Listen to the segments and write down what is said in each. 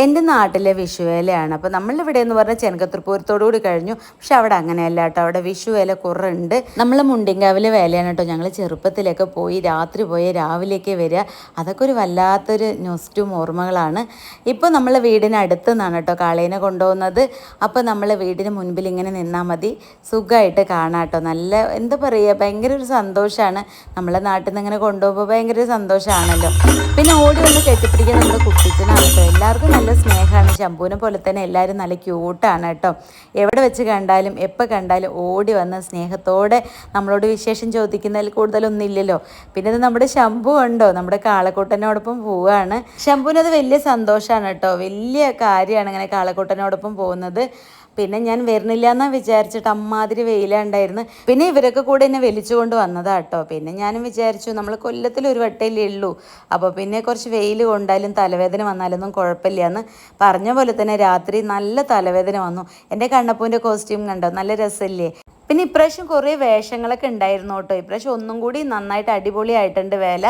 എൻ്റെ നാട്ടിലെ വിഷുവേലയാണ്. അപ്പോൾ നമ്മളിവിടെ എന്ന് പറഞ്ഞാൽ ചെനക്കത്തൂർപൂരത്തോടുകൂടി കഴിഞ്ഞു. പക്ഷെ അവിടെ അങ്ങനെയല്ല കേട്ടോ, അവിടെ വിഷുവേല കുറവുണ്ട്. നമ്മൾ മുണ്ടിങ്കാവിലെ വേലയാണ് കേട്ടോ. ഞങ്ങൾ ചെറുപ്പത്തിലൊക്കെ പോയി രാത്രി പോയി രാവിലേക്ക് വരിക, അതൊക്കെ ഒരു വല്ലാത്തൊരു നൊസ്റ്റും ഓർമ്മകളാണ്. ഇപ്പോൾ നമ്മൾ വീടിനടുത്ത് നിന്നാണ് കേട്ടോ കാളേനെ കൊണ്ടുപോകുന്നത്. അപ്പോൾ നമ്മൾ വീടിന് മുൻപിൽ ഇങ്ങനെ നിന്നാൽ മതി, സുഖമായിട്ട് കാണാം കേട്ടോ. നല്ല എന്താ പറയുക, ഭയങ്കര ഒരു സന്തോഷമാണ്. നമ്മളെ നാട്ടിൽ നിന്ന് ഇങ്ങനെ കൊണ്ടുപോകുമ്പോൾ ഭയങ്കര ഒരു സന്തോഷമാണല്ലോ. പിന്നെ ഓടി വന്ന് കെട്ടിപ്പിടിക്കാൻ നമ്മുടെ കുട്ടിച്ചനാണ് കേട്ടോ. എല്ലാവർക്കും നല്ല സ്നേഹമാണ്. ശംഭുവിനെ പോലെ തന്നെ എല്ലാവരും നല്ല ക്യൂട്ടാണ് കേട്ടോ. എവിടെ വെച്ച് കണ്ടാലും എപ്പോൾ കണ്ടാലും ഓടി വന്ന് സ്നേഹത്തോടെ നമ്മളോട് വിശേഷം ചോദിക്കുന്നതിൽ കൂടുതലൊന്നും ഇല്ലല്ലോ. പിന്നെ ഇത് നമ്മുടെ ശംഭു ഉണ്ടോ, നമ്മുടെ കാളക്കൂട്ടനോടൊപ്പം പോവുകയാണ്. ശംഭുവിനത് വലിയ സന്തോഷമാണ് കേട്ടോ, വലിയ കാര്യമാണ് ഇങ്ങനെ കാളക്കൂട്ടനോടൊപ്പം പോകുന്നത്. പിന്നെ ഞാൻ വരുന്നില്ല എന്നാണ് വിചാരിച്ചിട്ട്, അമ്മാതിരി വെയിലുണ്ടായിരുന്നു. പിന്നെ ഇവരൊക്കെ കൂടെ എന്നെ വലിച്ചുകൊണ്ട് വന്നതാ കേട്ടോ. പിന്നെ ഞാനും വിചാരിച്ചു നമ്മൾ കൊല്ലത്തിൽ ഒരു വട്ടമല്ലേ ഉള്ളൂ, അപ്പോൾ പിന്നെ കുറച്ച് വെയിൽ കൊണ്ടാലും തലവേദന വന്നാലൊന്നും കുഴപ്പമില്ല എന്ന് പറഞ്ഞ പോലെ തന്നെ രാത്രി നല്ല തലവേദന വന്നു. എൻ്റെ കണ്ണപ്പൂൻ്റെ കോസ്റ്റ്യൂം കണ്ടോ, നല്ല രസമില്ലേ. പിന്നെ ഇപ്രാവശ്യം കുറേ വേഷങ്ങളൊക്കെ ഉണ്ടായിരുന്നു കേട്ടോ. ഇപ്രാവശ്യം ഒന്നും കൂടി നന്നായിട്ട് അടിപൊളിയായിട്ടുണ്ട് വേല.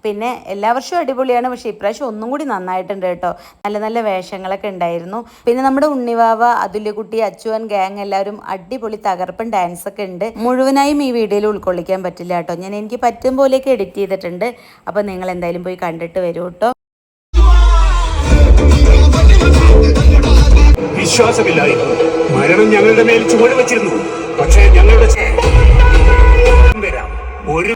പിന്നെ എല്ലാ വർഷവും അടിപൊളിയാണ്, പക്ഷേ ഇപ്രാവശ്യം ഒന്നും കൂടി നന്നായിട്ടുണ്ട് കേട്ടോ. നല്ല നല്ല വേഷങ്ങളൊക്കെ ഉണ്ടായിരുന്നു. പിന്നെ നമ്മുടെ ഉണ്ണിവാവ, അതുല്യക്കുട്ടി, അച്ചുവൻ ഗ്യാങ് എല്ലാവരും അടിപൊളി തകർപ്പൻ ഡാൻസൊക്കെ ഉണ്ട്. മുഴുവനായും ഈ വീഡിയോയിൽ ഉൾക്കൊള്ളിക്കാൻ പറ്റില്ല കേട്ടോ. ഞാൻ എനിക്ക് പറ്റും പോലെയൊക്കെ എഡിറ്റ് ചെയ്തിട്ടുണ്ട്. അപ്പോൾ നിങ്ങൾ എന്തായാലും പോയി കണ്ടിട്ട് വരൂ കേട്ടോ. വിശ്വാസമില്ലായിരുന്നു. മരണം ഞങ്ങളുടെ മേൽ ചുവട് വെച്ചിരുന്നു. പക്ഷേ ഞങ്ങളുടെ വരാം ഒരു